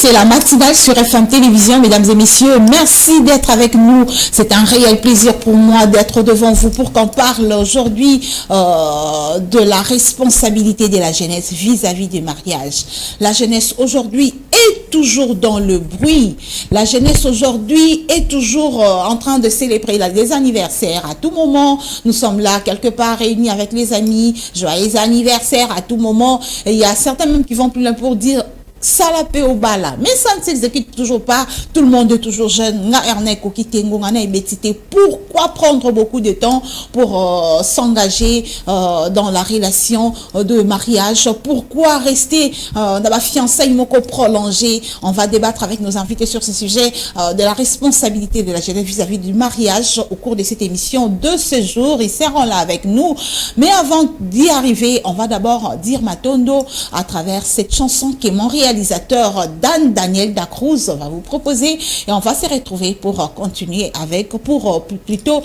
C'est la matinale sur FM Télévision, mesdames et messieurs. Merci d'être avec nous. C'est un réel plaisir pour moi d'être devant vous pour qu'on parle aujourd'hui de la responsabilité de la jeunesse vis-à-vis du mariage. La jeunesse aujourd'hui est toujours dans le bruit. La jeunesse aujourd'hui est toujours en train de célébrer des anniversaires. À tout moment, nous sommes là quelque part réunis avec les amis. Joyeux anniversaire à tout moment. Et il y a certains même qui vont plus loin pour dire ça la paix au bas là. Mais ça ne s'exécute toujours pas. Tout le monde est toujours jeune. Pourquoi prendre beaucoup de temps pour s'engager dans la relation de mariage? Pourquoi rester dans la fiançailles prolongée? On va débattre avec nos invités sur ce sujet de la responsabilité de la jeunesse vis-à-vis du mariage au cours de cette émission de ce jour. Ils seront là avec nous. Mais avant d'y arriver, on va d'abord dire Matondo à travers cette chanson qui est mon réalisateur Dan Daniel Dacruz va vous proposer et on va se retrouver pour continuer avec, pour plutôt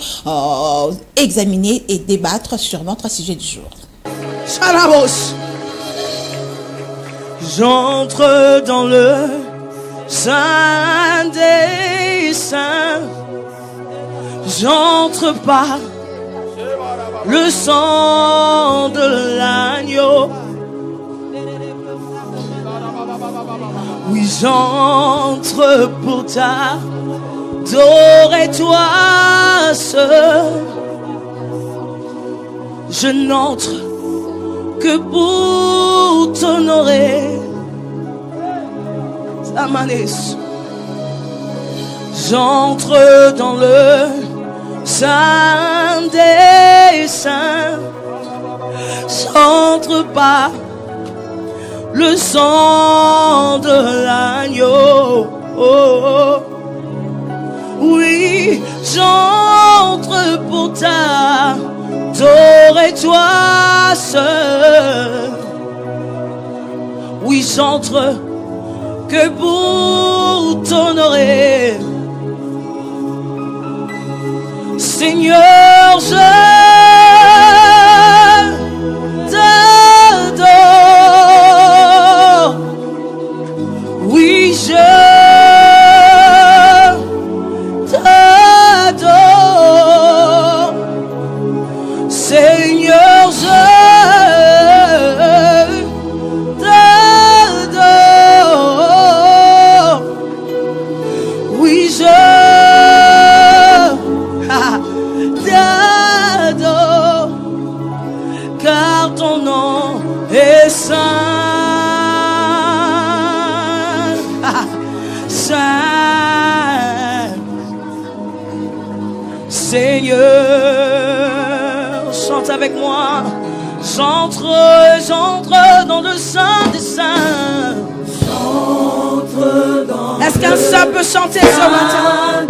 examiner et débattre sur notre sujet du jour. Charabos. J'entre dans le Saint des Saints, j'entre par le sang de l'agneau. Oui, j'entre pour t'adorer toi seul. Je n'entre que pour t'honorer. Amanes. J'entre dans le Saint des Saints. J'entre par le sang de l'agneau. Oh, oh. Oui, j'entre pour t'adorer toi seul. Oui, j'entre que pour t'honorer. Seigneur, je t'adore. Oui, je t'adore. Seigneur, je t'adore. Oui, je t'adore. Car ton nom est saint. Seigneur, chante avec moi. J'entre dans le Saint des Saints. J'entre dans. Est-ce qu'un saint peut chanter ce matin?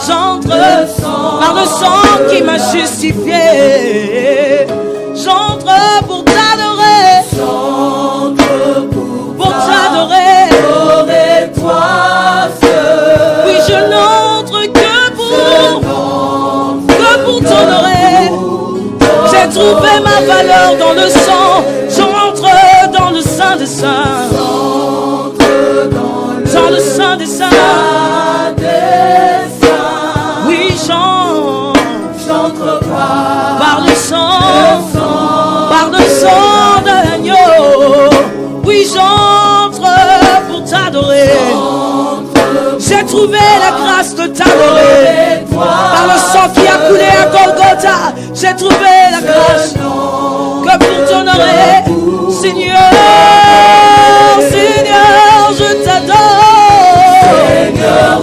J'entre par le sang qui m'a justifié. J'entre pour t'adorer. Pour t'adorer. Oui, je n'entre que pour t'honorer. J'ai trouvé ma valeur dans le sang. J'entre dans le Saint des Saints. Dans le Saint des Saints. Oui, j'entre par le sang. Par le sang de l'agneau. Oui, j'entre pour t'adorer. J'ai trouvé la grâce de t'adorer. Par le sang qui a coulé à Golgotha, j'ai trouvé la grâce que pour t'honorer. Seigneur, Seigneur, je t'adore. Seigneur,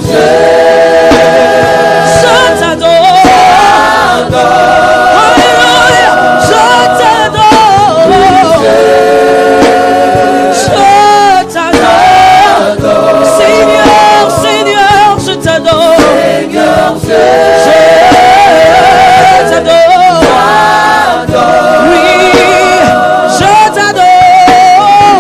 je t'adore. Alléluia, je t'adore. Seigneur, Seigneur, je t'adore. Seigneur, je t'adore. Oui, je t'adore.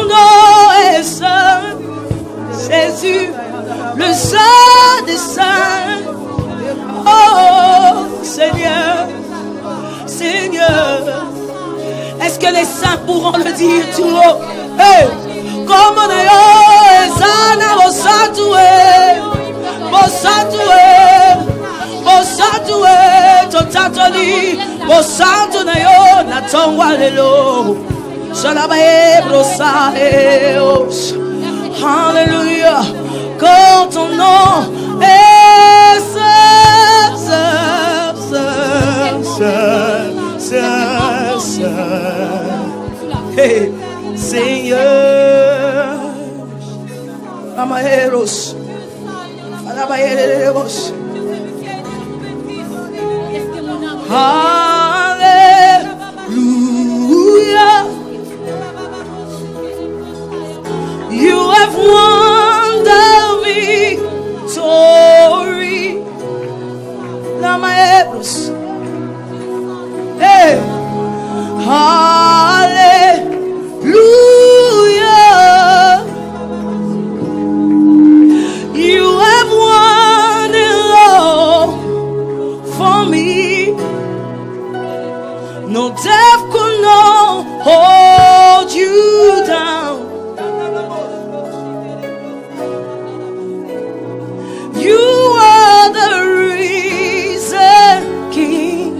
ton nom est saint. Jésus, le saint des saints. Oh Seigneur, Seigneur. Est-ce que les saints pourront le dire tout haut? Hey! Comme on est Zana, Bosatoué, Totatoli, Bosatounayo, Natongwa Lelo, Shalabae, Brosaeos. Alléluia, quand ton nom est Hey, Seigneur, Amaeros, Alabaeros. Hallelujah. You have won the victory. Amaeros. Hey. Hallelujah. You have won it all for me. No death could not hold you down. You are the reason, King.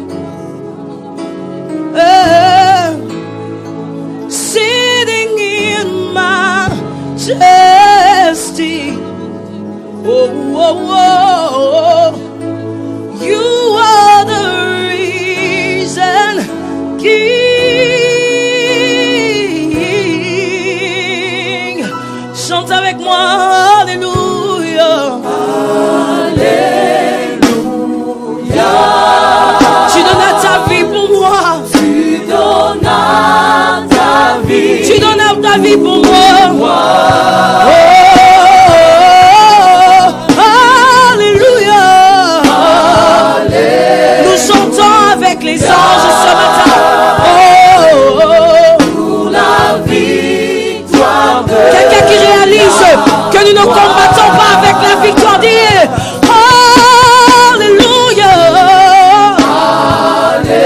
Sitting in majesty. Oh, oh, oh. You are the reason, King. Chante avec moi, Alléluia. Alléluia. Tu donnes ta vie pour moi. Tu donnes ta vie. Tu donnes ta vie pour moi. Oh, Alléluia. Nous chantons avec les anges ce matin. Pour la victoire. Quelqu'un qui réalise que nous ne combattons pas avec la victoire. Dis Alléluia.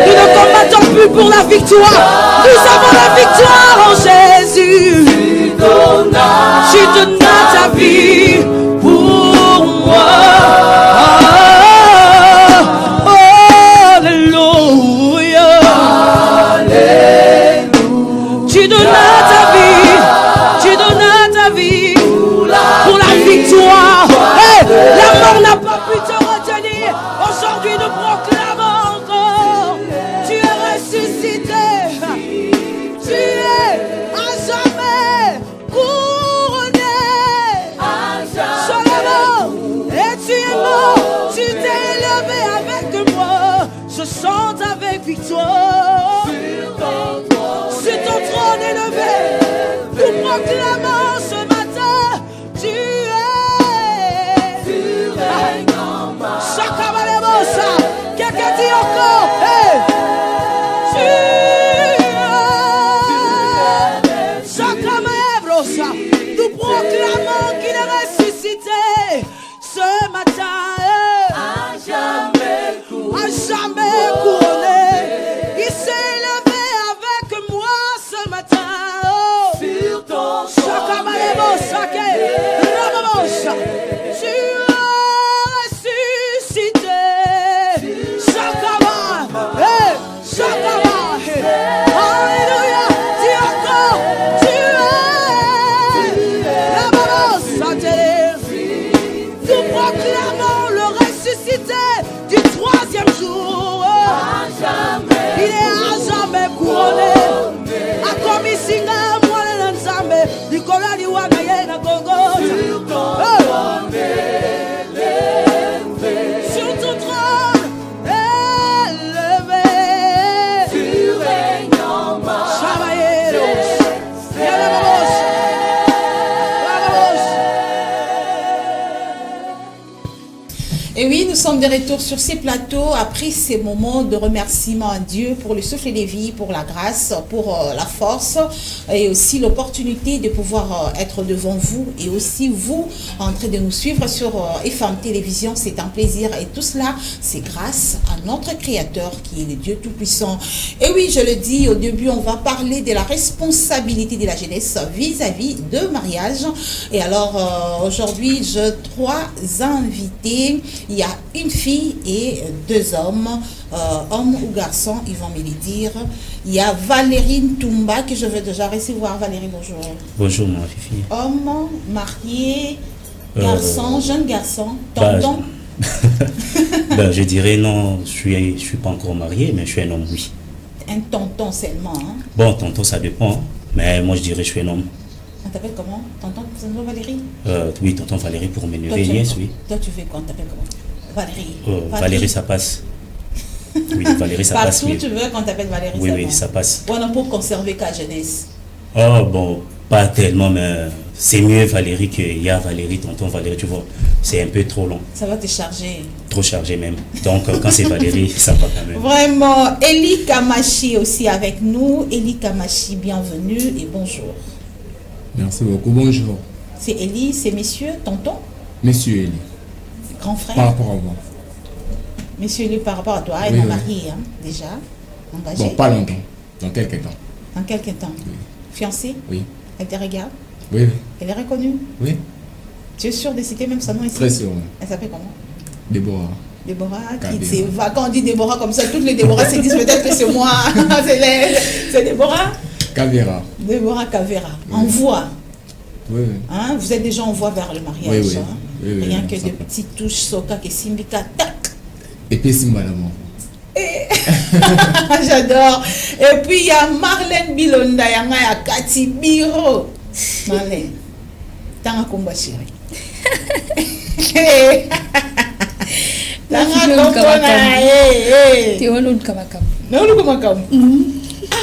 Nous ne combattons plus pour la victoire. Nous avons la victoire en Jésus. Tu donnes ta vie pour moi. Alléluia. Tu donnes ta vie. Tu donnes ta vie pour la victoire. Hey, la mort n'a pas pu te retenir. Aujourd'hui nous proclamons encore. Tu es ressuscité. Tu es à jamais couronné. Sur la mort. Et tu es mort. Tu t'es élevé avec moi. Je chante avec victoire. Sur ton trône élevé. Nous proclamons ce matin. Tu règnes en moi. Chakabalebosa. Quelqu'un dit encore. Hey. Tu Chakabalebosa. Nous proclamons qu'il est ressuscité ce matin. À jamais couronné. Il s'est élevé avec moi ce matin. Sur ton Chakabalebosa. Rababosa. Tu ressuscité. Chakaba. Hey. Chakaba. Alléluia. Dis encore. Tu es. Rababosa. Nous proclamons le ressuscité du troisième jour. Il est à jamais couronné. A comme ici, moi, l'ensemble. Nicolas, Liwana, Yena, Gogo. Sur ton trône, élevé. Tu règnes en moi. Chavailleros. Et oui, nous sommes de retour sur ces plateaux après ces moments de remerciement à Dieu pour le souffle de vie, pour la grâce, pour la force et aussi l'opportunité de pouvoir être devant vous et aussi vous en train de nous suivre sur FM Télévision. C'est un plaisir et tout cela, c'est grâce à notre Créateur qui est le Dieu Tout-Puissant. Et oui, je le dis au début, on va parler de la responsabilité de la jeunesse vis-à-vis de mariage. Et alors, aujourd'hui, j'ai 3 invités. Il y a une fille et 2 hommes, homme ou garçon, ils vont me le dire. Il y a Valérie Ntumba, que je veux déjà recevoir. Valérie, bonjour. Bonjour, ma fille. Homme, marié, garçon, jeune garçon, tonton. Ben, je dirais non, je suis pas encore marié, mais je suis un homme, oui. Un tonton seulement. Hein? Bon, tonton, ça dépend, hein, mais moi je dirais je suis un homme. On t'appelle comment? Tonton Valérie? Oui, tonton Valérie pour mes neveux, yes, oui. Toi, tu veux qu'on t'appelle comment? Valérie. Valérie, ça passe. Oui, Valérie, ça passe. Partout, Oui. tu veux qu'on t'appelle Valérie? Oui, oui, ça passe. Ou on pour conserver ta jeunesse? Oh, bon, pas tellement, mais c'est mieux Valérie qu'il y a Valérie, tonton Valérie, tu vois. C'est un peu trop long. Ça va te charger. Trop chargé même. Donc, quand c'est Valérie, ça va quand même. Vraiment. Eli Kamachi aussi avec nous. Eli Kamachi, bienvenue et bonjour. Merci beaucoup, bonjour. C'est Eli, c'est monsieur, tonton? Monsieur Eli. Grand frère? Par rapport à moi. Monsieur Eli, par rapport à toi, elle Oui, est oui. mariée, hein, déjà. Engagée? Bon, pas longtemps. Dans quelques temps. Dans quelques temps. Oui. Fiancée? Oui. Elle te regarde? Oui, oui. Elle est reconnue? Oui. Tu es sûr de citer même son nom ici? Très sûr. Oui. Elle s'appelle comment? Déborah. Déborah, Kabira. c'est va. Quand on dit Déborah comme ça, toutes les Déborah se disent peut-être que c'est moi. C'est Déborah? Kavera. Déborah Kavera. Oui. En voix. Oui, oui. Hein? Vous êtes déjà en voie vers le mariage. Oui, oui. Hein? Oui, oui, Rien oui, que ça de va. petites touches soka que Simbika, tac. Et puis, c'est madame. J'adore. Et puis il y a Marlène Bilonda, il y a Kati Biro. Marlène, t'as un combat chéri. T'as un combat. Tu es l'autre kamakam. Non, le combat comme. Ah,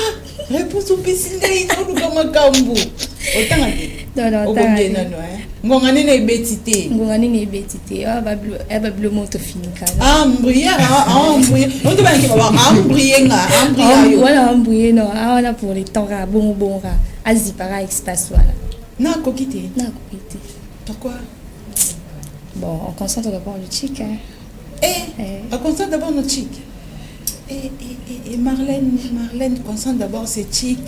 réponse au pessinei, non, le combat comme vous. Autant Non, non, au t'as combat raison. non, hein. Ngongani ne betité. Ngongani ne betité. Elle va le monter fini. Ah, mbrier, ah, mbrier. On te va dire que ah, mbrier, ah, mbrier. Voilà, mbrier, non. Ah, on a pour les temps, bon, Azipara espace, voilà. Non, coquité. Non, écoutez. Pourquoi? Bon, on concentre d'abord le chic, hein. On concentre d'abord notre chic. Et Marlène concentre d'abord ses chic.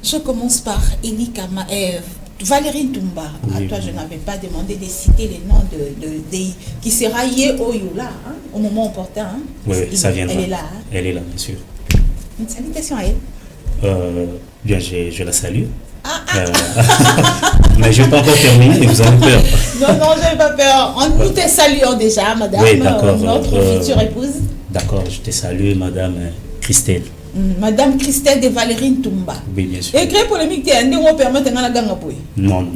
Je commence par Eli Kama, Valérie Ntumba. À Oui. toi, je n'avais pas demandé de citer les noms qui sera Yé Oyola, hein, au moment opportun. Hein. Oui, oui, ça viendra. Elle est là. Hein. Elle est là, bien sûr. Une salutation à elle. Bien, je la salue. Mais je n'ai pas encore terminé, vous avez peur. Non, je n'ai pas peur. Nous te saluons déjà, madame, Oui, d'accord. notre future épouse. D'accord, je te salue, madame Christelle. Madame Christelle de Valérie Ntumba. Oui, bien sûr. Et créer polémique, tu as un permettre de la ganga. Non.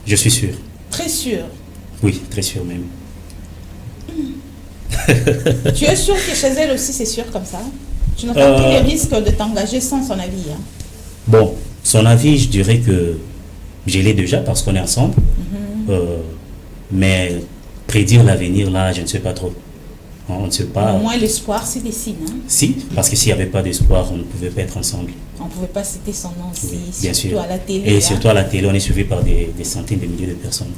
Je suis sûr. Très sûr. Oui, très sûr même. Tu es sûr que chez elle aussi c'est sûr comme ça? Tu n'as pas pris le risque de t'engager sans son avis, hein? Bon, son avis, je dirais que je l'ai déjà parce qu'on est ensemble. Mais prédire l'avenir, là, je ne sais pas trop. On ne sait pas. Au moins l'espoir c'est des signes. Hein? Si, parce que s'il n'y avait pas d'espoir, on ne pouvait pas être ensemble. On ne pouvait pas citer son nom aussi, Oui, bien surtout sûr. à la télé. Et hein. surtout à la télé, on est suivi par des centaines de milliers de personnes.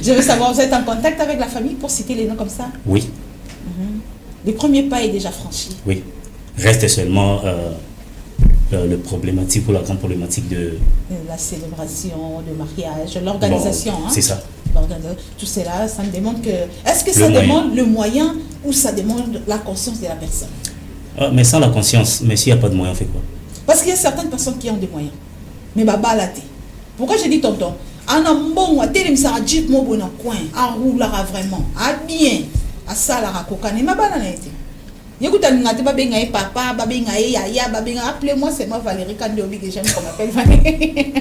Je veux savoir, vous êtes en contact avec la famille pour citer les noms comme ça? Oui, Le premier pas est déjà franchi. oui. Reste seulement le problématique ou la grande problématique de... La célébration, le mariage, l'organisation. Bon, hein. c'est ça. Tout cela, ça me demande que... Est-ce que ça demande le moyen ou ça demande la conscience de la personne? Mais sans la conscience, mais s'il n'y a pas de moyen, on fait quoi? Parce qu'il y a certaines personnes qui ont des moyens. Mais baba la té. Pourquoi je dis tonton? En un bon à télé, ça a dit mon bon coin, à roulara vraiment, à bien, à ça la rakokane, ma banane été. Écoute, on a pas bien papa, babinga yaya, babinga, appelez-moi, c'est moi Valérie Kandiobi que j'aime qu'on m'appelle Valérie.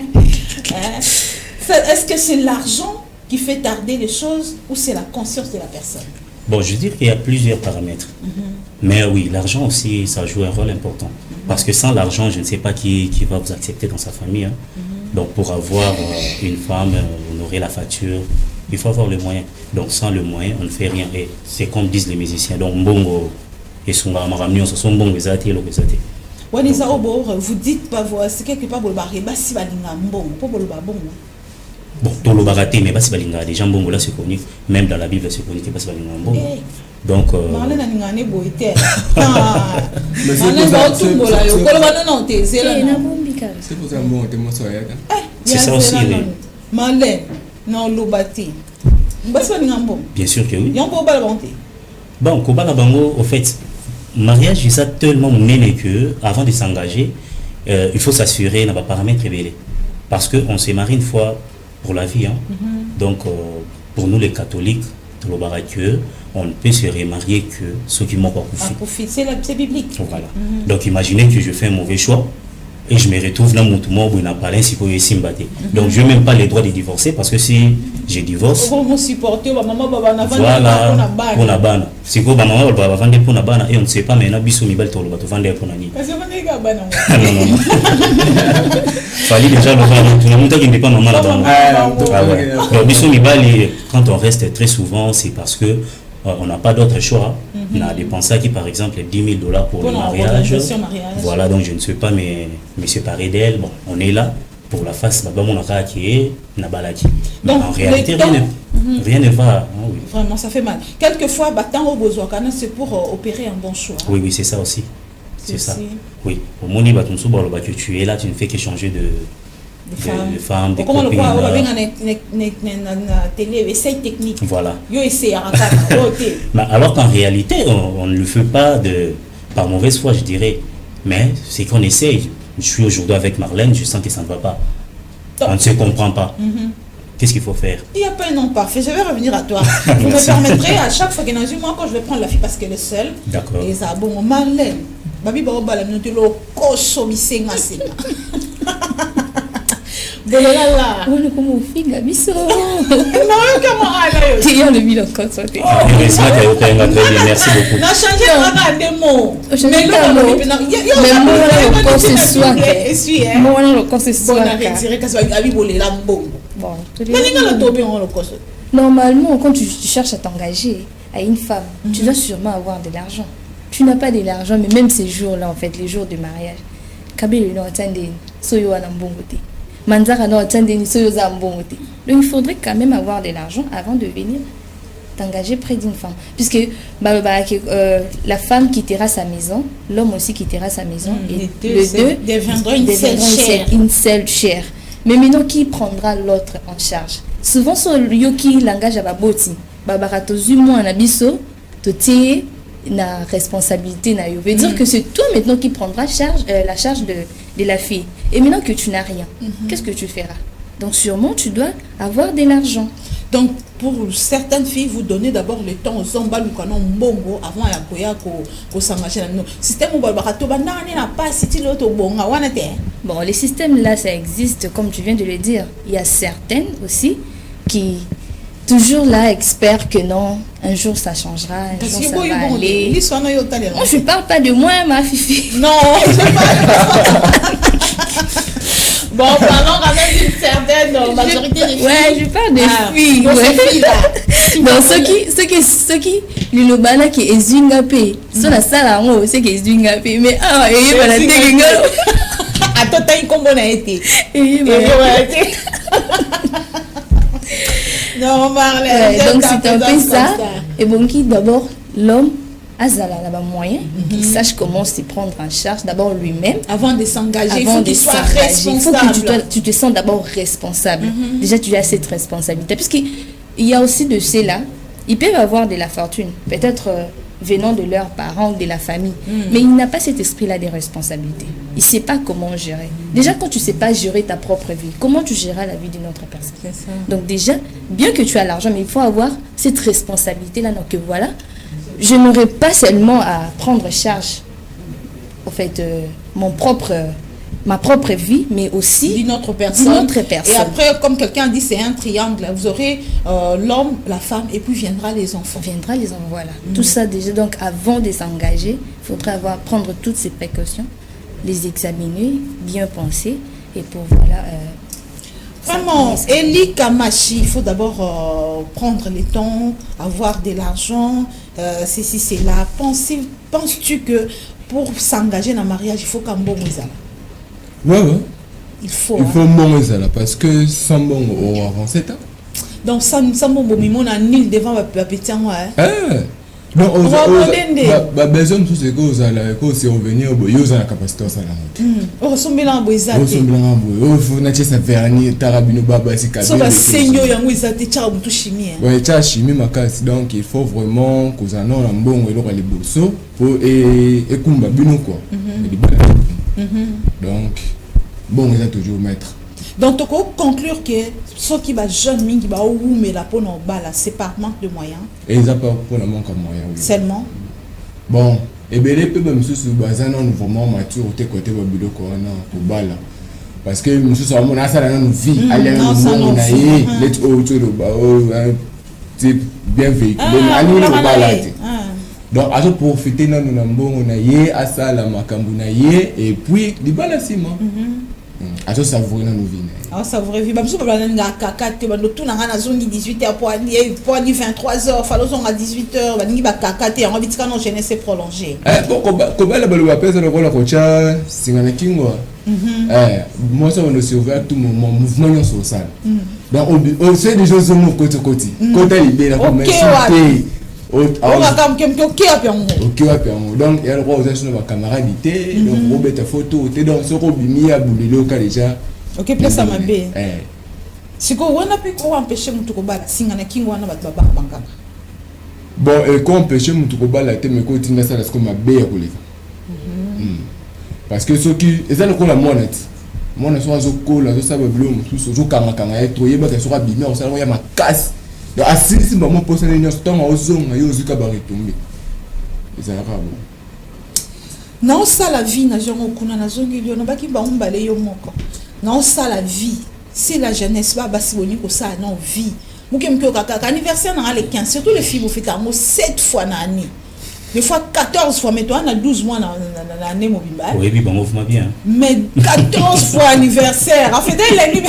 Est-ce que c'est l'argent qui fait tarder les choses ou c'est la conscience de la personne? Bon, je veux dire qu'il y a plusieurs paramètres. Mais oui, l'argent aussi, ça joue un rôle important. Parce que sans l'argent, je ne sais pas qui va vous accepter dans sa famille. Hein. Donc, pour avoir une femme, honorer la facture, il faut avoir le moyen. Donc sans le moyen, on ne fait rien. Et c'est comme disent les musiciens. Donc mbongo et son maramnion, ce sont mbongo ezati et l'obésité. Vous dites pas, c'est quelque part, bon, tout le baraté, mais pas balinga. Les gens mbongo là c'est connu, même dans la Bible c'est connu que pas balinga mbongo. Donc c'est pour ça que bon, c'est ça aussi. Bien sûr que oui. Bon, au fait, mariage, ça tellement mené que, avant de s'engager, il faut s'assurer dans les paramètres révélés. Parce qu'on se marie une fois pour la vie. Hein. Donc, pour nous les catholiques, on ne peut se remarier que ceux qui m'ont pas couché. C'est biblique. Voilà. Donc, imaginez que je fais un mauvais choix et je me retrouve dans mon tour où il n'a pas l'air si pour essayer de Donc, je n'ai même pas le droit de divorcer parce que si je divorce. Voilà, pour la banne. Si vous avez vendre pour la banne et on ne sait pas maintenant, bisou mi belle tolo va te vendre pour la nuit. Non. Fallait déjà le vendre. Tout le monde qui n'est pas normal là-bas. Donc, bisou mi belle, quand on reste très souvent, c'est parce que on n'a pas d'autre choix. On a dépensé qui par exemple $10,000 pour le mariage. Voilà, donc je ne sais pas me séparer d'elle. Bon, on est là pour la face. Donc en réalité, rien ne va. Hein, oui. Vraiment, ça fait mal. Quelquefois, c'est pour opérer un bon choix. Oui, c'est ça aussi. C'est ça. Oui. Au moment où tu es là, tu ne fais qu'échanger de femmes, de copines. Voilà. Mais alors qu'en réalité, on ne le fait pas par mauvaise foi, je dirais. Mais c'est qu'on essaye. Je suis aujourd'hui avec Marlène, je sens que ça ne va pas. On ne se comprend pas. Qu'est-ce qu'il faut faire? Il n'y a pas un nom parfait. Je vais revenir à toi. Vous me permettrez à chaque fois que dans une mois, quand je vais prendre la fille parce qu'elle est seule. D'accord. Et ça, bon, Marlène. Babi Baoba, la minute, le cocho, mi-senga. Oh, le comment fille, Gabiso. Non, comment aller? Tu as le bilan comme ça. Merci beaucoup. On a changé de mots. Mais moi, le corps ce soir. Moi, le corps ce soir. Normalement, quand tu cherches à t'engager à une femme, tu dois sûrement avoir de l'argent. Tu n'as pas de l'argent, mais même ces jours-là, en fait, les jours de mariage, donc il faudrait quand même avoir de l'argent avant de venir t'engager près d'une femme. Puisque la femme quittera sa maison, l'homme aussi quittera sa maison, et les deux deviendront une seule chair. Mais maintenant, qui prendra l'autre en charge? Souvent, celui qui l'engage à Baboti, Babaratozu, moi, Nabiso, Toté, na responsabilité na yo veut dire que c'est toi maintenant qui prendras la charge de la fille. Et maintenant que tu n'as rien, qu'est-ce que tu feras? Donc sûrement tu dois avoir de l'argent. Donc pour certaines filles, vous donnez d'abord le temps aux hommes mbongo avant ya koya ko s'engager dans nous. Système barato banane na pas si l'autre bonga wana te. Bon, les systèmes là ça existe comme tu viens de le dire. Il y a certaines aussi qui toujours là, expert que non, un jour ça changera, un jour ça va aller. Moi, je ne parle pas de moi, ma fifi. Non, je parle. Bon, parlons quand même d'une certaine majorité des filles. Ouais, je parle de filles. Donc, ceux qui, le lobana qui est zingapé, sur la salle à moi, c'est qui est zingapé. Mais ah, et il va la dégueuler. Attends, t'as une combo n'a été. Non, Marlène, donc c'est un peu ça. Et bon, qui d'abord, l'homme a là-bas moyen, qu'il sache comment se prendre en charge, d'abord lui-même. Avant de s'engager, il faut qu'il soit responsable. Il faut que tu te sens d'abord responsable. Déjà, tu as cette responsabilité. Puisqu'il y a aussi de ceux-là, ils peuvent avoir de la fortune, peut-être venant de leurs parents ou de la famille. Mais il n'a pas cet esprit-là de responsabilité. Il ne sait pas comment gérer. Déjà, quand tu ne sais pas gérer ta propre vie, comment tu géreras la vie d'une autre personne? Donc déjà, bien que tu as l'argent, mais il faut avoir cette responsabilité-là. Donc voilà, je n'aurai pas seulement à prendre charge, en fait, ma propre vie, mais aussi d'une autre personne. Et après, comme quelqu'un dit, c'est un triangle. Vous aurez l'homme, la femme, et puis viendra les enfants. Voilà. Tout ça déjà, donc avant de s'engager, il faudrait prendre toutes ces précautions, les examiner, bien penser, et pour voilà... Vraiment, Eli Kamachi, il faut d'abord prendre le temps, avoir de l'argent, ceci, cela. Penses-tu que pour s'engager dans le mariage, il faut qu'un bon Moïsala? Ouais. Il faut un bon Moïsala parce que sans bon, on va avancer. Donc, sans bon Mimon, on a nul devant la petite. Donc, on a besoin de tout ce que vous allez revenir au bout, vous avez la capacité de faire on ressemble à un boisé. On ressemble à un boisé. On a un vernis, tarabino baba, c'est cadeau. Ça va saigner, il y a un chimie. Oui, il y a chimie, donc il faut vraiment que vous en ayez un bon et les bossos pour écouter bino quoi. Donc, bon, vous êtes toujours maître. Donc, tu peux conclure que ceux qui sont jeunes, qui sont mais la peau non bas, c'est par manque de moyens. Et ils n'ont pas pour le manque de moyens. Oui. Seulement. Bon, et bien les peuples sont vraiment matures côté babilo pour bala. Parce que nous sommes vraiment dans nos vies. Aller dans le monde, l'être autour de c'est bien véhiculé. Aller dans le bala. Donc, à profiter de nos bons, à ça la macambuna et puis du bala sima. À savourer dans nos vies. Savourer vie. Même si on a un caca, tout n'a rien à zone 18h pour aller 23h, fallo à 18h, on va caca, on va vite quand on jeunesse est prolongée. Comment la balle va pèse le rôle à Kocha, c'est un kingo. Moi, ça on se ouvert tout mon mouvement social. Donc, on sait des choses au côté côté. Côté libéré, comme insulté. Donc, il y a le droit aux actions de ma camarade, donc, on met ta photo, tu es dans ce robimi à boulot déjà. Ok, place à ma baie. Si on a pu empêcher mon tourba, si on a qui on a battu banga. Bon, et quand empêcher mon tourba, la tête me continue à ça, parce que ma baie a roulé. Parce que ceux qui. Et ça, le coup, la monette. Moi, je suis un zoco, la zoca, le bleu, tout ce jour, quand on a été, il y a abîmé, on s'est envoyé ma casse. Donc, si je me pose une question, je suis un peu de tomber. C'est un peu. Non, ça la vie, n'a jamais connu, n'a jamais eu, n'a pas qui va on balayer au monde. Non, ça la vie. C'est la jeunesse, bah, si vous dites que ça, non, vie. Moi, qui me dis que l'anniversaire, n'a les 15, surtout les filles, vous faites un mot 7 fois dans l'année. Des fois 14 fois, mais toi, on a 12 mois dans l'année, mon bimba. Oui, puis bon, vous bien. Mais 14 fois anniversaire. En fait, il est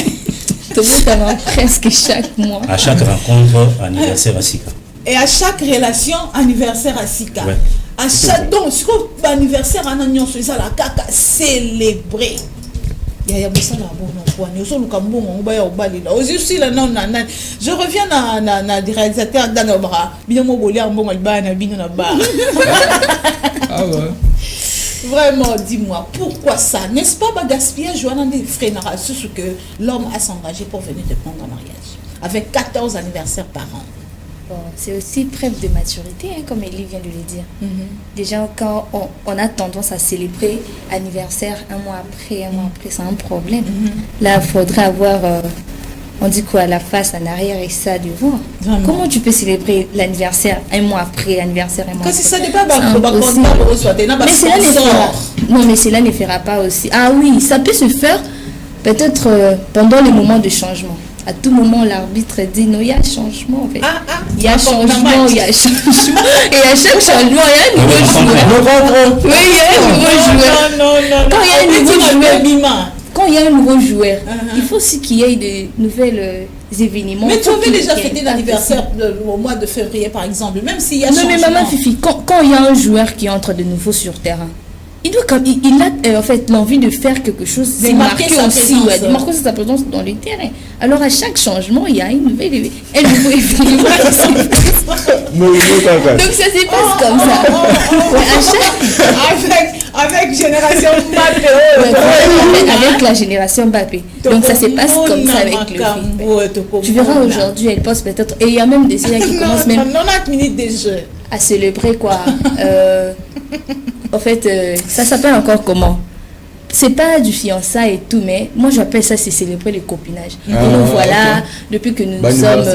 tout le monde presque chaque mois. À chaque rencontre, anniversaire à Sika. Et à chaque relation, anniversaire à Sika. Ouais. À chaque donc, si vous anniversaire en union, c'est ça la caca célébrer. Il y a ça là bon non quoi. Nous cambo on va au bali là. Aussi là non. Je reviens na des réalisateurs d'Anobra. Bien mo bolé en bon alba na bino na ba. Ah ouais. Vraiment, dis-moi, pourquoi ça? N'est-ce pas gaspiller Joanna des frais ce que l'homme a s'engagé pour venir te prendre en mariage avec 14 anniversaires par an? Bon, c'est aussi preuve de maturité, hein, comme Elie vient de le dire. Déjà, quand on a tendance à célébrer anniversaire un mois après, c'est un problème. Là, il faudrait avoir, on dit quoi, la face en arrière et ça devant. Vraiment. Comment tu peux célébrer l'anniversaire un mois après, l'anniversaire un mois après? Ça n'est pas mais cela ne fera pas aussi. Ah oui, ça peut se faire peut-être pendant les moments de changement. À tout moment, l'arbitre dit non, il y a changement en fait. Il y a changement, il y a changement. Et à chaque changement, il y a un nouveau joueur. Oui, il y a un nouveau joueur. Quand il y a un nouveau joueur, il faut aussi qu'il y ait de nouvelles événements. Mais tu avais déjà fêté l'anniversaire au mois de février par exemple, même s'il y a changement. Non, mais maman Fifi, quand il y a un joueur qui entre de nouveau sur terrain, il doit comme il a en fait l'envie de faire quelque chose, c'est marqué aussi, marquer sa présence dans le terrain. Alors à chaque changement, il y a une nouvelle événement. Donc ça se passe comme ça. Avec génération Mbappé. Avec la génération Mbappé. Donc ça se passe comme ça avec le film. Tu verras aujourd'hui, elle pose peut-être, et il y a même des séries qui commencent même 90 minutes de jeu à célébrer quoi. En fait, ça s'appelle encore comment? C'est pas du fiançailles et tout, mais moi j'appelle ça c'est célébrer le copinage. Et nous voilà, depuis que nous sommes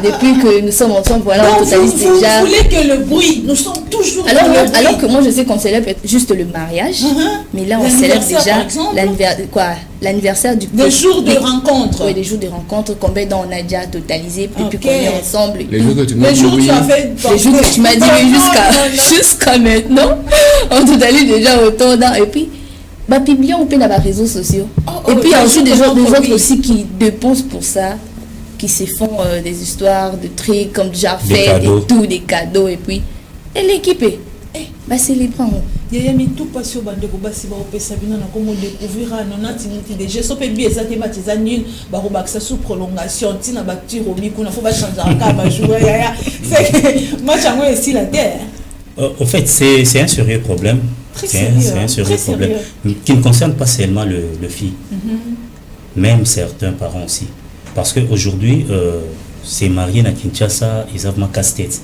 depuis que nous sommes ensemble, voilà, on totalise déjà. Vous voulez que le bruit, nous sommes toujours alors que moi je sais qu'on célèbre juste le mariage, mais là on célèbre déjà l'anniversaire du des jours de rencontre. Oui, des jours de rencontre, combien on a déjà totalisé depuis qu'on est ensemble. Les jours que tu m'as dit jusqu'à maintenant, on totalise déjà autant d'ans. Et puis publier on peut dans les réseaux sociaux. Et puis il y a aussi des autres aussi qui dépensent pour ça, qui se font des histoires de trucs comme genre fêtes et tout, des cadeaux et puis et l'équipe célébrant. Il y a mis tout passé au bande ko basi ba opesa bino na komo découvrir non atinité de je so pe bi ezate ba tizanine ba ko baksa sous prolongation tina ba tiro mi kuna faut ba changer ka ba jouer ya c'est match en ici la terre. Au fait, c'est un sérieux problème. C'est un sérieux problème qui ne concerne pas seulement le fille, même certains parents aussi. Parce qu'aujourd'hui, c'est marié à Kinshasa, ils ont ma casse-tête.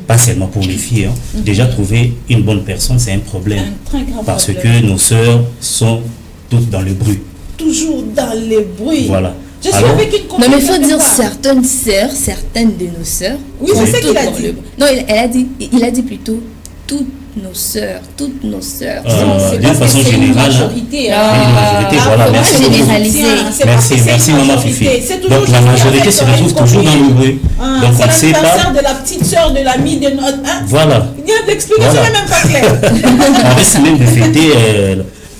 Pas seulement pour les filles. Hein. Déjà, trouver une bonne personne, c'est un problème. Parce que nos sœurs sont toutes dans le bruit. Toujours dans le bruit. Voilà. Je suis avec une non, mais il faut dire certaines sœurs, certaines de nos sœurs. Oui, c'est ce qu'il a dit. Non, il a dit plutôt toutes nos sœurs. D'une façon générale. Majorité, voilà, merci maman Fifi. Donc la majorité se retrouve toujours dans le bruit. Donc on ne sait pas. De la petite sœur, de l'ami, de notre. Voilà. Il y a de l'explication, c'est même pas clair. On risque même de fêter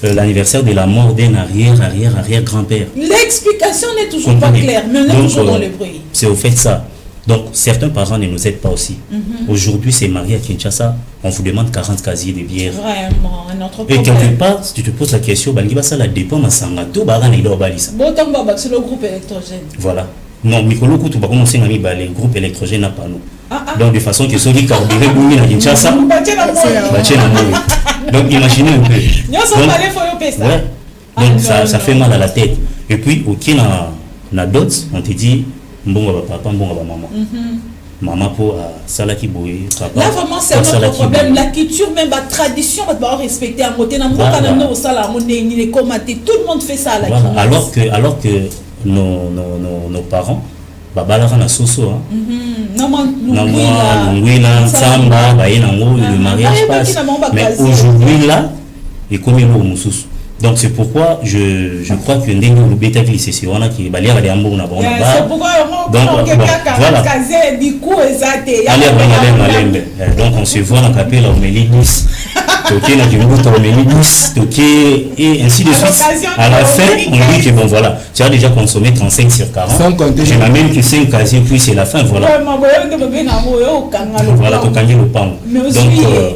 l'anniversaire de la mort d'un arrière-grand-père. L'explication n'est toujours pas claire, mais on est toujours dans le bruit. C'est au fait ça. Donc, certains parents ne nous aident pas aussi. Aujourd'hui, c'est marié à Kinshasa, on vous demande 40 casiers de bière. Vraiment, un autre problème. Et quelque part, si tu te poses la question, ça la dépend, mais ça n'a tout, c'est le groupe électrogène. Voilà. Non, Mikolo Koutou, le groupe électrogène n'a pas nous. Donc, de façon que ceux qui carburent à Kinshasa, donc, imaginez un peu. Donc, ça fait mal à la tête. Et puis, ok, na d'autres, on te dit, bon papa, bon maman. Maman pour ça qui bouille. Là vraiment c'est un autre problème. La culture, même la tradition, va devoir respecter à côté. Tout le monde fait ça à la culture. Alors que nos parents, le mariage passe. Mais aujourd'hui là, il est comme donc c'est pourquoi je crois que Ndengo Lubeta qui c'est on a qui balia les amours na bon là. Donc voilà. Donc on se voit dans capella au Mélinus. OK na du au Mélinus, OK et ainsi de suite. À la fin, on dit que bon voilà, tu as déjà consommé 35 sur 40. Je m'amène que 5 casiers puis c'est la fin voilà. Voilà, tu gagnes le pain. Donc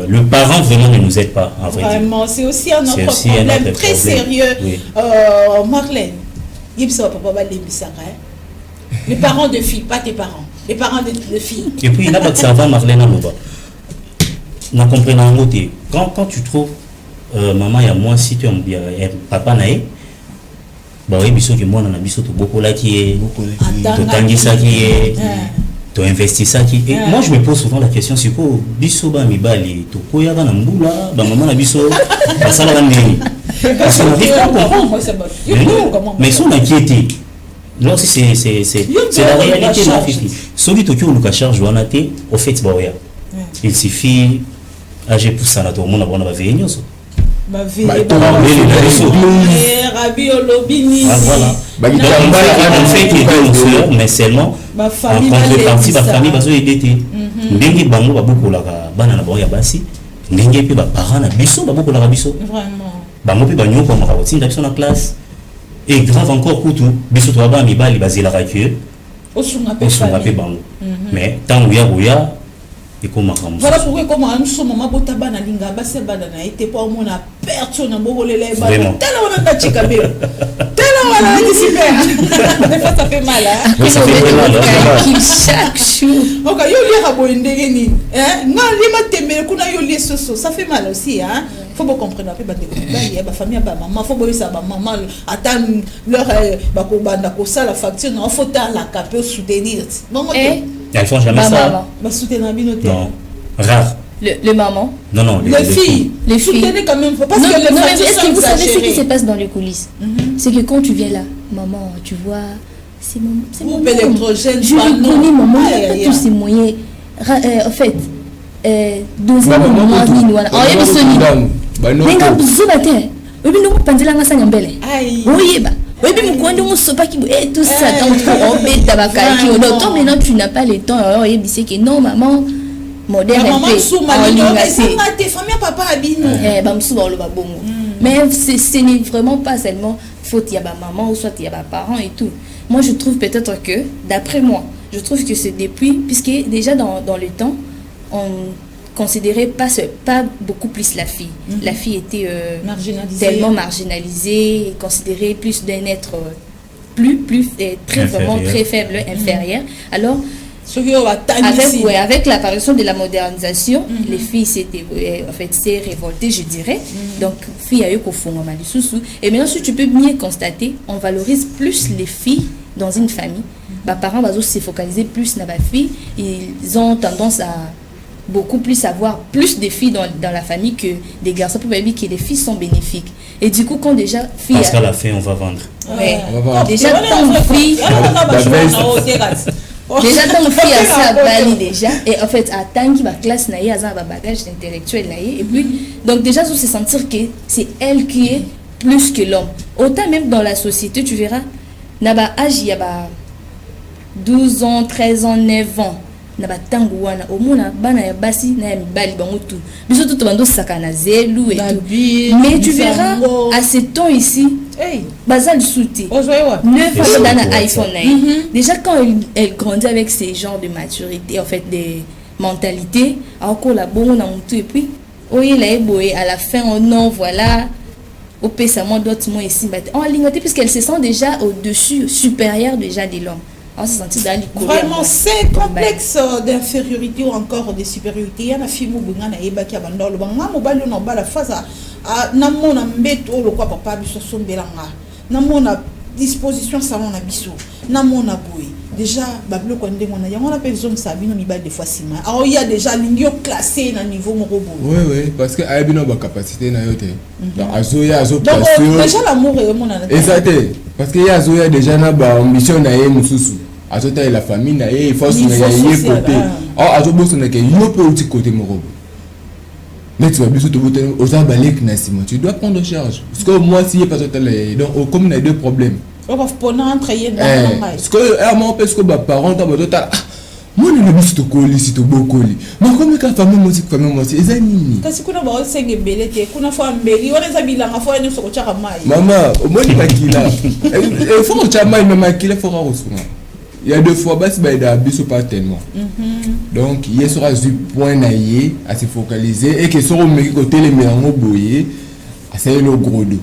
le parent vraiment ne nous aide pas en vrai. Vraiment, c'est aussi un autre problème très sérieux. Oui. Marlène, les parents de filles, pas tes parents. Les parents de filles. Et puis il n'a pas de servant Marlène à Nova. Nous comprenons quand tu trouves maman et moi, si tu es papa naïe, bah oui, biso que moi on a biso tout beaucoup là qui est, tout tangi ça qui est, tu investis ça qui est. Moi je me pose souvent la question c'est quoi biso ba mi bali to koya ba na mbula ba maman na biso ba sala ba nini. Parce qu'on arrive pas à comprendre. Mais ils sont inquiétés. Non, c'est la réalité de la fille. Celui qui a une charge au fait, il suffit âgé pour ça, tout le monde a besoin de venir. On fait qu'il y ait mais seulement en contrepartie, la famille va se aider. Ndenge bango ba beaucoup la bana na boya basi, ndenge pe ba parents na biso ba beaucoup la biso. Vraiment. Bango pe ba nyoko ma routine d'action en classe. Et grave encore kutu biso to ba mi bali bazela ka que au sunga pe bango. Mais tant ouya et comment voilà pourquoi comment un son maman botaba na linga base bana na été pas mon a perdu na bobolele ba tellement on a chika be tellement on a super des fois ça fait mal hein ça fait mal chaque jour donc yo lira bo ndenge ni hein nga lima tembe kuna yo li soso ça fait mal aussi hein faut pas comprendre après ba de ba famille ba maman faut boy ça ba maman attendre leur ba ko banda ko ça la facture non faut ta la capé soutenir maman elles font jamais ça. Non, rare. Le maman. Non, les filles. Les filles. Soutenez quand même. Parce non, que les mais est-ce que vous savez ce qui se passe dans les coulisses? C'est que quand tu viens là, maman, tu vois, c'est mon électrogène. Je reconnais maman, il n'y a pas tous ces moyens. En fait, dans un moment, oui, mais quand on se passe et tout ça, donc on met tabakaki. Autant maintenant tu n'as pas le temps. Alors il dit que non maman, moderne maman sous ma famille papa abino. Bam sous le babongo. Mais ce n'est vraiment pas seulement faute, il y a ma maman ou soit il y a mes parents et tout. Moi, je trouve peut-être que, d'après moi, je trouve que c'est depuis, puisque déjà dans le temps, on considérait pas beaucoup plus la fille. La fille était tellement marginalisée, considérée plus d'un être très faible, inférieur. Alors, avec l'apparition de la modernisation, les filles s'est révoltées, je dirais. Donc, filles a eu qu'au fond, et maintenant, si tu peux mieux constater, on valorise plus les filles dans une famille. Les parents vont se focaliser plus sur la fille. Ils ont tendance à beaucoup plus avoir plus de filles dans la famille que des garçons. Pour que les filles sont bénéfiques. Et du coup, quand déjà filles... Parce qu'à la fin, on va vendre. Ouais. Déjà, tant de filles... Déjà, tant de filles à ça bali déjà. Et en fait, à tant qu'il va classe naïe, à un bagage intellectuel naïe. Et puis, donc déjà, vous se sentir que c'est elle qui est plus que l'homme. Autant même dans la société, tu verras, naba âge, il y a 12 ans, 13 ans, 9 ans. Naba tangu wana omuna bana ya basi na ya mibali bango tout biso tout bando sakana zelu et tout, mais tu verras à ce temps ici bazal souté 9 ans dans un iPhone déjà quand elle grandit avec ces genres de maturité, en fait des mentalités encore la bonne dans tout, et puis oye la eboye à la fin on non voilà au pèsement d'autres mots ici en lignoté puisqu'elle se sent déjà au-dessus supérieur déjà de l'homme. On se sentit dans les vraiment c'est complexe d'infériorité ou encore de supériorité. Il y a des filles qui ont été ébaquées à Bandol. Il y a la phase à namona mbeto le quoi papa biso sombelanga. Namona disposition salon na biso. Namona boy. Déjà bablo ko ndé mona yango na personne ça bino mibal des fois sima. Alors il y a déjà l'ingio classé na niveau morobo. Oui parce que ayebino ba capacité na yote. Donc azoya donc déjà l'amour est mona. Exact. Parce que azoya déjà na ba ambition na ye mususu. Azota et la famille na ye force na ye côté. Ah azobo na ke yo pe outi côté morobo. Mais tu vas biso to boter aux abalek na sima. Tu dois prendre charge. Parce que moi si pas total donc comme on a deux problèmes. On va prendre entre yé dans parce que moi parce que ba parents ta total moi ne me suis coller si to bokoli. Mais comme ka famille moi c'est ezanini. Kasi kuna ba senge belete kuna fo mbeli on ezabila nga fo ene soko chaka mai. Maman, au moins il makila. Il faut que tu mai makila faut rassurer. Il y a 2 fois bas ba da biso pas tellement. Donc il sera du point naïe à se focaliser et que sur au côté les meilleurs boyer à c'est le gros dos.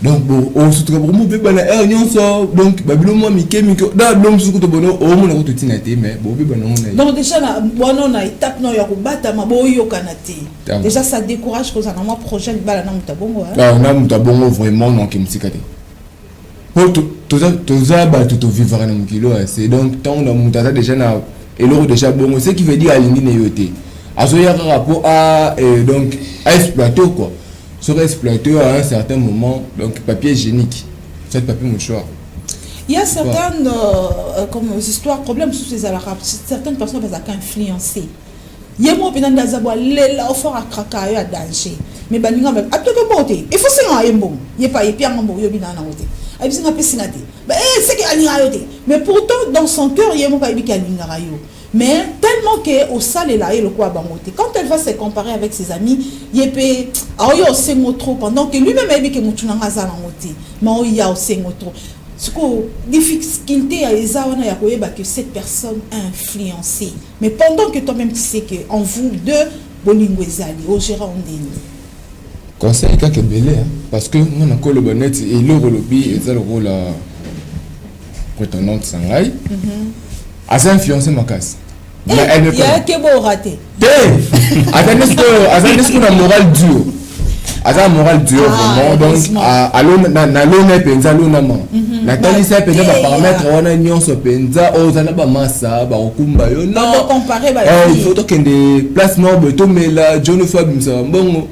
Donc bon on se trouve vraiment bébé na réunion ça donc babilo moi mike da donc suku to bono o mo na ko tinate mais bon bébé na on donc déjà na bono na étape no ya ko bata maboyo kanate déjà ça décourage que ça na moi projet bala na mutabongo hein na mutabongo vraiment non ki musikate pour tout ça ba tout vivre na mukilo c'est donc tant na mutata déjà na eloro déjà bongo ce qui veut dire alingi ne yote azoya rapport à donc à exploiter quoi. Serait exploité à un certain moment, donc papier hygiénique, c'est papier mouchoir. Il y a certaines comme histoires, problèmes sous ces arabes, certaines personnes peuvent être influencées. Il y a moi pendant des abois, les là au fort à craquer à danger. Mais baninga même, à tout le monde, il faut se rendre bon. Il y a pas et puis un bon, il y a bien un autre. Il y a un peu sinate. C'est qu'il y a un mais pourtant dans son cœur, il y a mon pas qu'il y a un mais tellement que au sale là et le quoi bangoté quand elle va se comparer avec ses amis il peut ayo sengo trop pendant que lui-même a dit que mutunanga za bangoté mais il y a sengo trop ce que difficulté à ezawana ya koyeba que cette personne a influencé mais pendant que toi-même tu sais que en vous deux bolingo ezali au gérant ndeni conseil ka ke belé parce que on a ko le bonnet et le lobby et ça le rôle prétendante sangai a influencé ma casse. Il y a que beau raté. Attendez ce qu'on a moral dur. A moral dur vraiment donc à l'on est penza l'on la qualité c'est peut-être paramètre on a union sur penza aux anaba massa ba okumba yo non comparer ba il faut que des placements beto mais là John Fab ça bon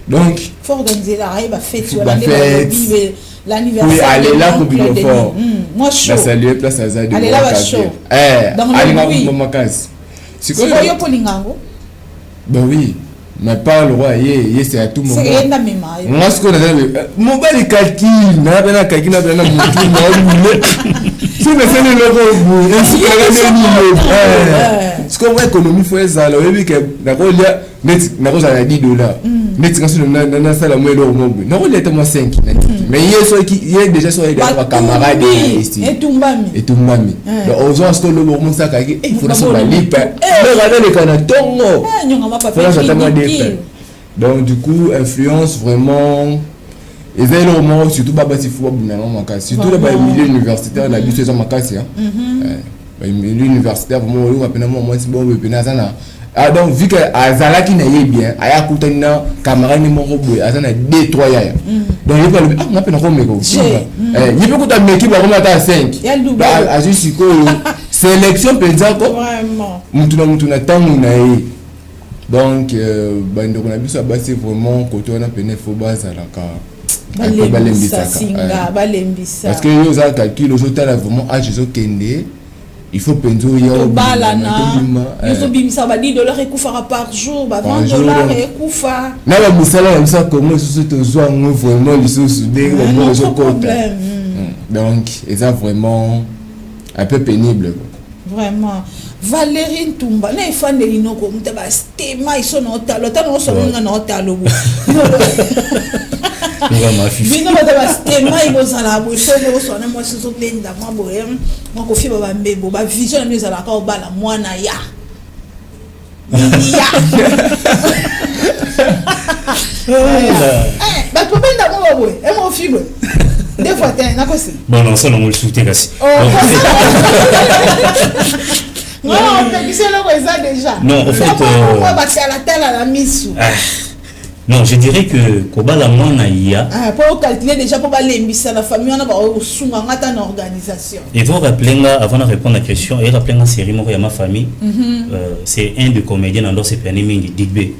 donc faut organiser la raille ba fête sur l'anniversaire. Oui, allez là pour bien fort. Moi chaud. La saluer place à Zadi. Allez là va chaud. Allez là pour ma case. C'est quoi yo pour lingango? Ben oui. Mais pas le roi c'est à tout moment. C'est enda mema. Moi ce qu'on a mon bel calcul, na bena calcul na bena mutu na. Si mais c'est le logo. Est-ce que comment économie faut ça là oui que d'accord là net na cosa na $10 net quand sur na sala moi le mob non il était moi 5 mais il est déjà sur les camarades ici et tumbami donc aux gens que le moment ça il faut ça la lipe mais regardez les canatongo donc du coup influence vraiment et c'est le moment surtout baba si faut bonnement makasi surtout les milieux universitaires na biso ça makasi hein milieu universitaire vraiment on appelle moi si bon penazana ah donc vu que azala qui n'est bien aya kutana camarade ni moko boy azana 2-3 ya donc il peut on appelle comme meko il peut kuta meki ba comme ata 5 a juste ko sélection penza ko vraiment mutu na tangu na yi donc bando na biso basi vraiment côté on a peine faut bazala ka balembisa parce que yo za calcul aujourd'hui vraiment a Jésus kende il faut penser au balana ils ont bimisa ba $10 ekufara par jour ba $20 ekufa na ba musala ça comment ce te zo vraiment les sous des problème donc et ça vraiment un peu pénible vraiment Valérie Ntumba na ifande linoko mutaba stema isono talo tano so ngana talo bino bataba stema ibozala bo sone osone mo so benda mo boye mo ko fiba ba mbebo ba vision na zala ka obala mwana ya ba to benda mo boye e mo fibo des fois t'es na ko si bon non ça non le soutien kasi non on c'est le ça déjà non en fait pourquoi passer à la telle à la mise non, je dirais que Kobala Mwana Ia. Pour calculer déjà pour l'embissa la famille, on a une organisation. Et vous rappelez avant de répondre à la question, et rappelez la série Moria ma famille, c'est un des comédiens dans ce planning Digbe.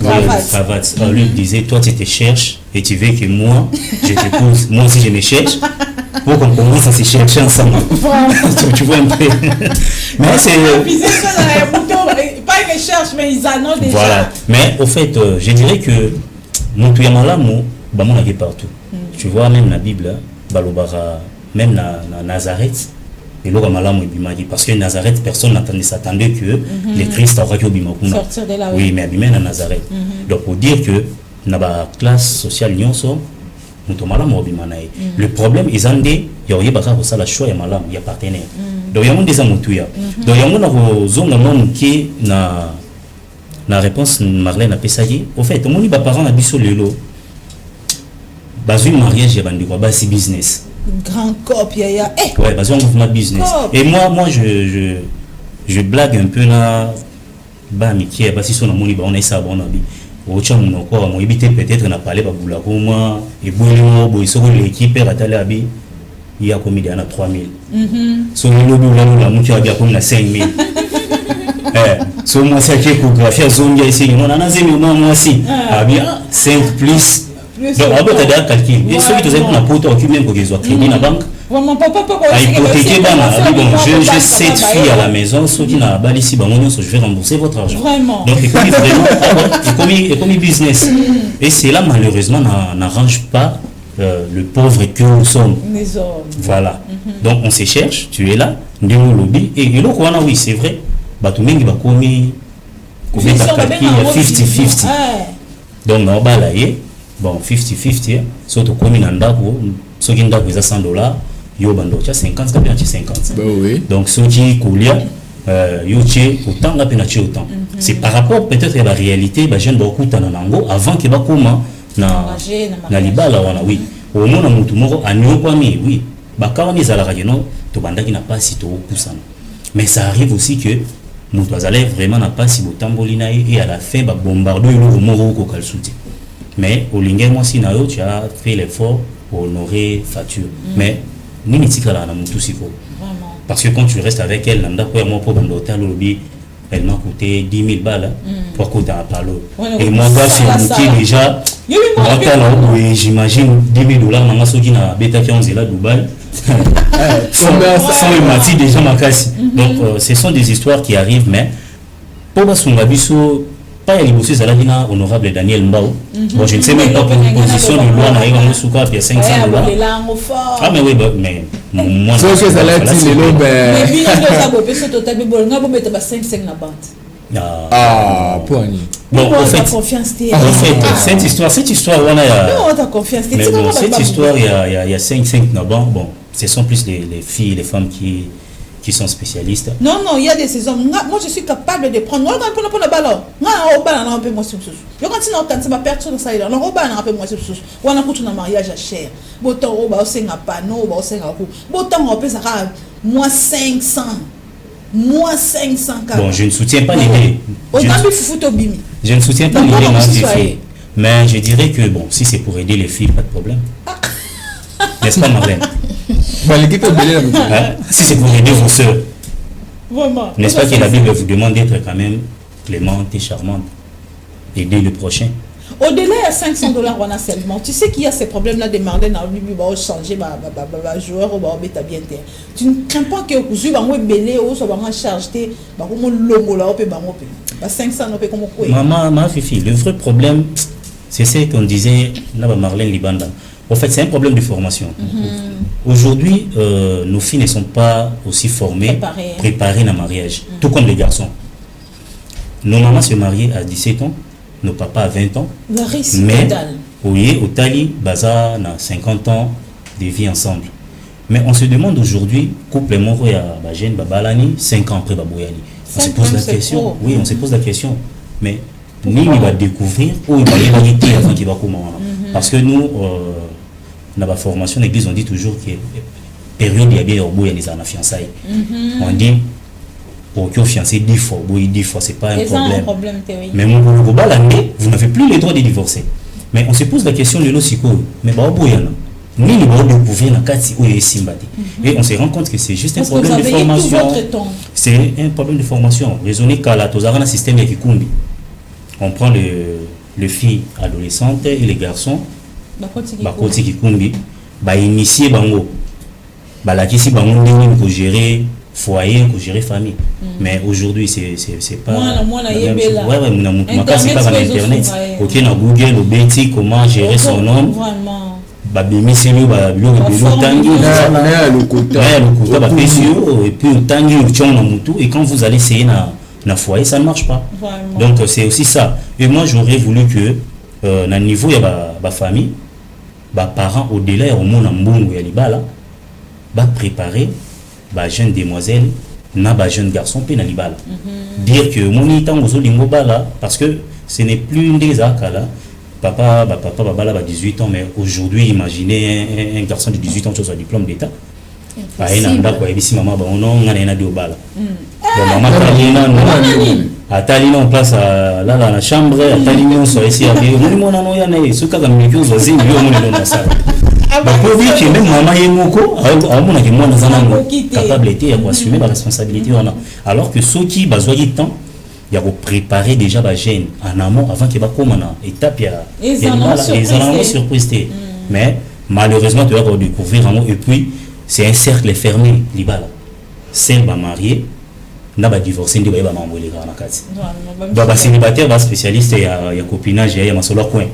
Cravat. Lui disait toi tu te cherches et tu veux que moi je te pose, moi aussi je me cherche. Pour qu'on commence à se chercher ensemble. Tu vois un peu. Mais c'est pas une recherche, mais ils annoncent déjà. Voilà. Mais au fait, je dirais que mon tuyamalamu, on a partout. Tu vois, même dans la Bible, même dans Nazareth, et là, parce que Nazareth, personne n'attendait que les Christ auraient sortir de là. Oui, mais dans Nazareth. Donc, pour dire que dans la classe sociale, le problème ils ont dit il y a pas ça la choix il y a partenaire donc il y a des amoutouya donc il y a mon zone qui na réponse Marlène a pesadi au fait mon parents a biso lelo bazui mariage ya bandi quoi basi business grand cop ya ouais bazui mouvement business et moi je blague un peu là ba mikie basi so na moni ba on a ça bon abi ocha munoko mo ibite peut-être na parler ba bula ko moi et boyo boy so l'équipe ratale abi il y a combien na 3000 so le la mutu abi ko na 5000 so moi c'est que échographie zone ici on a zemi moi aussi abi 5 plus donc abo tada calcul et ceux qui te ont na poto qui même ko qu'ils ont crédit na banque vraiment papa hypothéquer bana bon j'ai 7 filles à la maison ceux qui na bali si bango je vais rembourser votre argent vraiment donc et comme business et c'est là malheureusement n'arrange pas le pauvre que nous sommes voilà donc on se cherche tu es là ndimo lobby et le quoi oui c'est vrai ba tout mingi ba komi ko beta kaki 50-50 donc na bala ye bon 50-50 surtout komi na ndako ceux qui ndako za $100 yo bando cha 50 ka bien 50 bah oui donc ceux qui koulia yo che autant la peine autant c'est par rapport peut-être à la réalité ba jeune beaucoup tana nango avant que ba koma na libala wana oui au moins na mutu moko anyo kwa mi oui ba kawani za la radio to bandaki na pasi to kusana mais ça arrive aussi que mutu azale vraiment na pasi botambolina et à la fin ba bombarder le moro ko kalsuti mais au lingé moi si na yo tu as fait l'effort pour honorer facture mais nini tikala na mutu siko parce que quand tu restes avec elle nanda ko moi pour l'hôtel lobby elle m'a coûté 10 000 balles pour coûter à palo et moi sur le déjà j'imagine 10 000 $, maman soki na beta qui 11 là Dubaï sans mati déjà ma casse donc ce sont des histoires qui arrivent mais pour basunga biso pas les bosses à la honorable Daniel Mbao bon je ne sais même pas pour une position de loi na yeba musuka puis $500 ah mais oui mais moi ça que ça l'a dit le mais puis on doit savoir que ce total mais bon on va mettre 5 na bande. Pour bon en fait cette histoire on a non ta confiance mais bon, cette histoire il y a 5 na bande bon ce sont plus les filles et les femmes qui sont spécialistes. Non, il y a des hommes. Moi, je suis capable de prendre. Moi, je prends le ballon. Moi, je peu moi sur je quand ma personne ça là. Non, un peu moi sur on a coûté un mariage à cher. Botan on va au panneau, on va au botan on peut ça moi 500. Moi 500 bon, je ne soutiens pas l'idée. Je ne soutiens pas l'idée, mais je dirais que bon, si c'est pour aider les filles, pas de problème. N'est-ce pas, Marlène? Si c'est pour aider vos soeurs, n'est-ce pas que la Bible vous demande d'être quand même clémente et charmante, aider le prochain? Au-delà de $500 on a seulement. Tu sais qu'il y a ces problèmes-là de Marlène à lui, va changer ma joueur ou va mettre bien terre. Tu ne crains pas que vous va belé ou ça va charger comme logo là au 500 on peut comme quoi. Maman, Fifi, le vrai problème c'est ce qu'on disait là Marlène Libanda. En fait, c'est un problème de formation. Aujourd'hui, nos filles ne sont pas aussi formées, préparées dans le mariage, tout comme les garçons. Nos mamans se marient à 17 ans, nos papas à 20 ans. Mais, oui, au Tali, Baza, a 50 ans de vie ensemble. Mais on se demande aujourd'hui, couple moro et Bajen, Babalani, 5 ans après Baboyani. On se pose la question. Oui, on se pose la question. Mais, ni il va découvrir, ou il va y avoir avant qu'il va commencer. Parce que nous, dans la formation d'église, on dit toujours que période il y a bien au bout il y a des fiançailles. On dit pour que fiancé 10 fois, oui 10 fois c'est pas un problème. Mais vous n'avez plus le droit de divorcer. Mais on se pose la question de l'osico. Mais bah au bout il y en a. Ni le droit de découvrir la carte où il est symbati. Et on se rend compte que c'est juste un problème de formation. C'est un problème de formation. Raisonner qu'à la tosarana système qui kumbi. On prend les filles adolescentes et les garçons. Bakoti Kikumbi, initier bango, balakisi bango ndenge ko gérer foyer, ko gérer famille. Mais aujourd'hui c'est pas. Ouais, makasi pas sur internet. OK na Google au beti comment gérer son homme. Babimi selo ba bilo tangi le quota ba pesio et puis tangi au na mutu et quand vous allez essayer na foyer ça ne marche pas. Donc c'est aussi ça. Et moi j'aurais voulu que na niveau ya ba famille parents au-delà au monde en mbungu ya libala ba préparer ba jeune demoiselle na ba jeune garçon pe na libala dire que moni tango zo lingo bala parce que ce n'est plus des akala papa bala ba 18 ans mais aujourd'hui imaginez un garçon de 18 ans qui a un diplôme d'état ba ina ndako ya bisi mama ba ono ngana ina dio bala bon maman Atali en place à la chambre, Atali on soit ici à Bio. Mon nom y en a, ce cas d'amener aux voisins, Bio mon dans ça. Pour dire que même maman et moko, à mon avis, moi nous avons capacité à assumer la responsabilité on a. Alors que ceux qui besoin de temps, il y a préparer déjà la gêne en amont avant qu'il va comme en étape il y a les éléments surprisés. Mais malheureusement tu vas découvrir en et puis c'est un cercle fermé libala. Celle va marier na ba divorcer ndi ba mambo les gars na kati ba célibataire ba spécialiste ya copinage ya masolo coin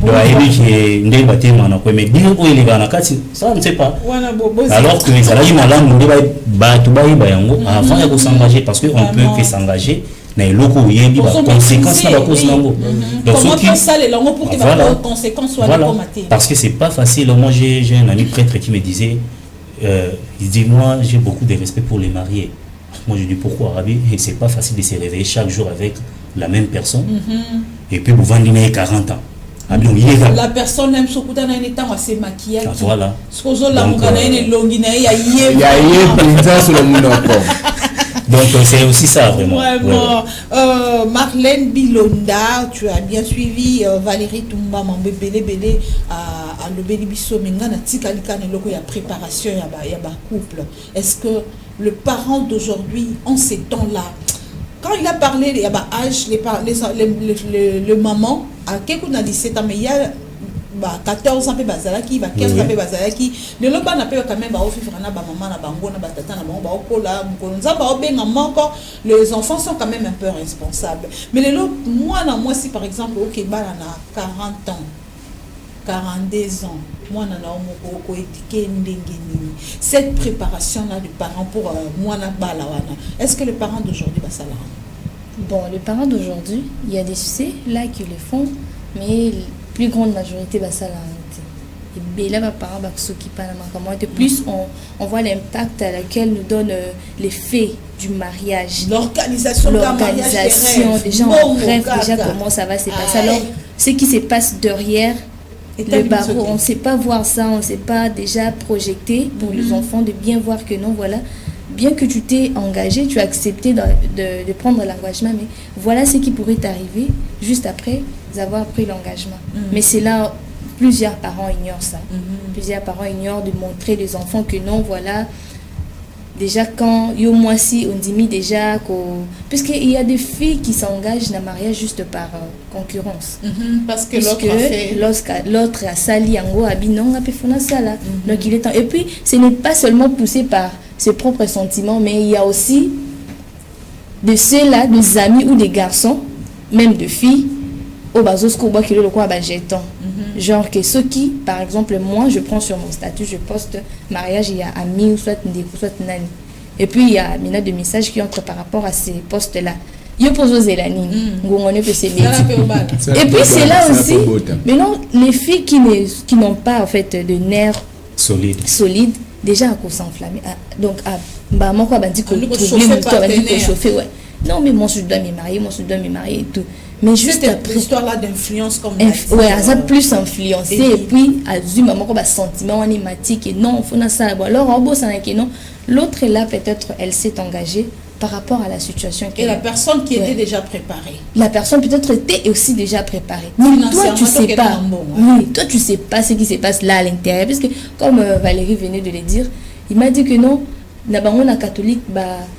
ba yebi ki ndi ba tema na ko mais dire o les gars na kati ça on ne sait pas alors que ça là il malamu ndi ba to ba yango avant ya ko s'engager parce que on peut que s'engager na eloko yebi ba conséquences na ba cause nango donc comment pas ça les langues pour que ba conséquences soient combattues parce que c'est pas facile. Moi j'ai un ami prêtre qui me disait il dit moi j'ai beaucoup de respect pour les mariés. Moi je dis pourquoi Rabbi, et c'est pas facile de se réveiller chaque jour avec la même personne et puis vous vendez 40 ans. La personne aime ce coup d'un état assez maquillée. Voilà. Donc c'est aussi ça vraiment. Marlène Bilonda, tu as bien suivi Valérie Toumba Mambé Bélé à Lobeli Bisso Mengana Tikalika Neloko ya préparation ya ba couple. Est-ce que le parent d'aujourd'hui en ces temps-là quand il a parlé il y a ba âge le maman à quelqu'un a 17 ans mais il y a 14 ans pe bazalaki ba 15 ans pe bazalaki le loba na pe quand même ba ofifra na ba maman na bango na ba tata na bango ba okola mkonza ba obenga moko les enfants sont quand même un peu responsables mais le moi si par exemple OK bala na 40 ans 42 ans. Moi, cette préparation-là du parent pour moi, est-ce que les parents d'aujourd'hui va s'alarmer? Bon, les parents d'aujourd'hui, il y a des succès là qui le font, mais la plus grande majorité va s'alarmer. Et là, les parents vont s'occuper de plus, on voit l'impact à laquelle nous donnent les faits du mariage. L'organisation déjà on rêve déjà comment ça va se passer. Alors, ce qui se passe derrière le barreau, on ne sait pas voir ça, on ne sait pas déjà projeter pour les enfants de bien voir que non, voilà, bien que tu t'es engagé, tu as accepté de prendre l'engagement, mais voilà ce qui pourrait t'arriver juste après avoir pris l'engagement. Mais c'est là, plusieurs parents ignorent ça. Plusieurs parents ignorent de montrer les enfants que non, voilà, déjà quand il y a moi si on dit déjà puisqu'il y a des filles qui s'engagent dans le mariage juste par concurrence, parce que l'autre a sali yango abinon a pefona sala. Donc il est temps. Et puis ce n'est pas seulement poussé par ses propres sentiments, mais il y a aussi de ceux-là, des amis ou des garçons, même de filles au bazos ko ba kilo le quoi ba jeton. Genre que ceux qui, par exemple, moi, je prends sur mon statut, je poste mariage, il y a ami ou soit ndeko, soit nani. Et puis, il y a mina de messages qui entrent par rapport à ces postes-là. Il pose aux élanines. Et puis, c'est là aussi, maintenant, les filles qui n'ont pas, en fait, de nerfs solides, déjà, à cause s'enflammer. Donc, bah, moi, quoi, bah, dit que chauffer, ouais. Non, mais moi, je dois me marier, et tout. Mais juste après l'histoire là d'influence comme ça plus influencé et puis azuma moko ba sentiment animatique et non faut na ça alors en bosse que non l'autre est là peut-être elle s'est engagée par rapport à la situation et la personne qui était déjà préparée, la personne peut-être était aussi déjà préparée, mais toi tu sais pas, toi tu sais pas ce qui se passe là à l'intérieur, parce que comme Valérie venait de le dire, il m'a dit que non, la catholique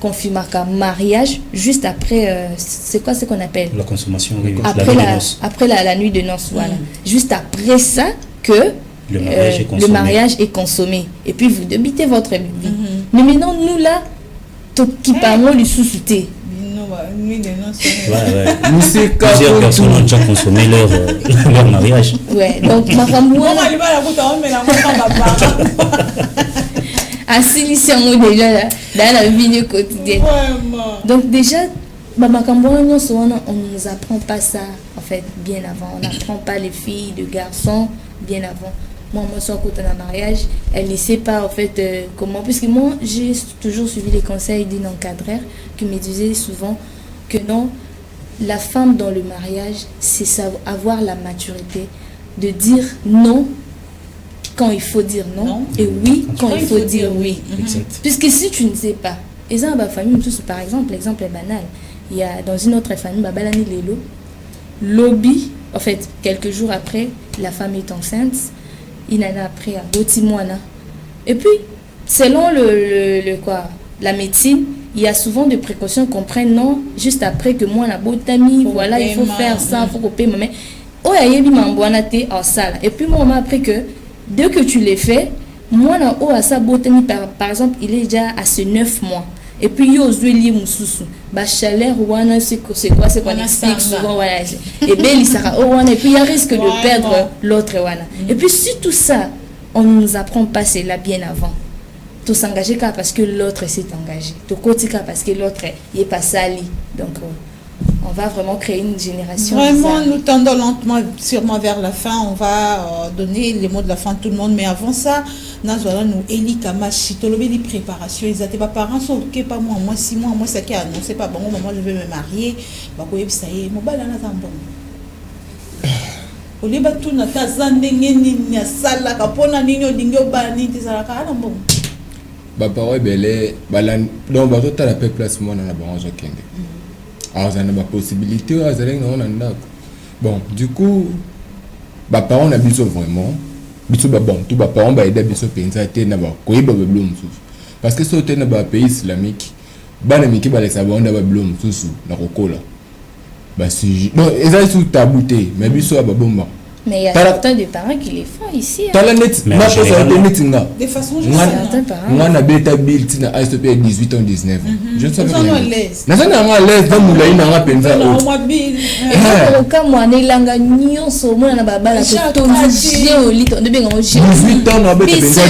confirme un mariage juste après c'est quoi ce qu'on appelle la consommation, après la nuit de noces, voilà. Juste après ça que le mariage est consommé et puis vous débitez votre vie. Mais maintenant nous là qui parlons du sous-souté plusieurs personnes ont déjà consommé leur mariage. Ouais, donc ma femme déjà dans la vie quotidienne. Donc déjà on ne nous apprend pas ça en fait bien avant. On n'apprend pas les filles, les garçons bien avant. Moi sur côté d'un mariage, elle ne sait pas en fait comment, puisque moi j'ai toujours suivi les conseils d'une encadreur qui me disait souvent que non, la femme dans le mariage c'est avoir la maturité de dire non quand il faut dire non, et oui quand il faut dire oui. Puisque si tu ne sais pas, et ça ma famille par exemple, l'exemple est banal, il y a dans une autre famille babalani lelo lobby en fait quelques jours après la femme est enceinte, il en a après à Botimwana. Et puis selon la médecine, il y a souvent des précautions qu'on prenne non juste après que moi la botami voilà il faut faire ça, il faut couper mais oh il y a des en salle. Et puis moi après que dès que tu les fais, moi na o à ça botami par exemple il est déjà à ce 9 mois. Et puis yo zueli mususu ba chaleur wana c'est quoi c'est qu'on explique souvent voilà. Et bien il sera wana et puis il y a risque de perdre l'autre wana. Et puis si tout ça on ne nous apprend pas c'est là bien avant. Tout s'engager car parce que l'autre s'est engagé. Tout côté parce que l'autre il est pas sali. Donc on va vraiment créer une génération. Vraiment, nous tendons lentement, sûrement vers la fin. On va donner les mots de la fin à tout le monde. Mais avant ça, nous avons Eli Kamashi, tout le monde préparation. Ils n'étaient pas parents, sont ok, pas moi, 6 mois, moi, c'est qui a annoncé, pas bon, maman, je vais me marier. Ça y est, mon bal, on a un bon. Au lieu de tout, notre zandengeni, sala, kapona, nino, dingo, bani, tizaraka, on a bon. Parole belé, donc, tu as la place, moi, on a bon, je kende. Alors, ça n'a pas possibilité, bon, du coup, parents ont besoin vraiment, bon, tout parents ont aidé à penser parce que si tu es dans un pays islamique, les gens savent que blum sous la rocola. Donc, ils sont taboutés, mais ils sont bon. Mais il y a certains des parents qui les font ici. T'as la net, mais ma chose est net. De façon certains parents. Moi, on a bien établi à STP 18 ans, 19 ans. Je ne sais pas. Ils sont à l'aise. Ils sont à l'aise. Dans Moulaï, on a peine ça. Au cas où on est là, on se met dans la balle, on 18 ans, on a peine ça.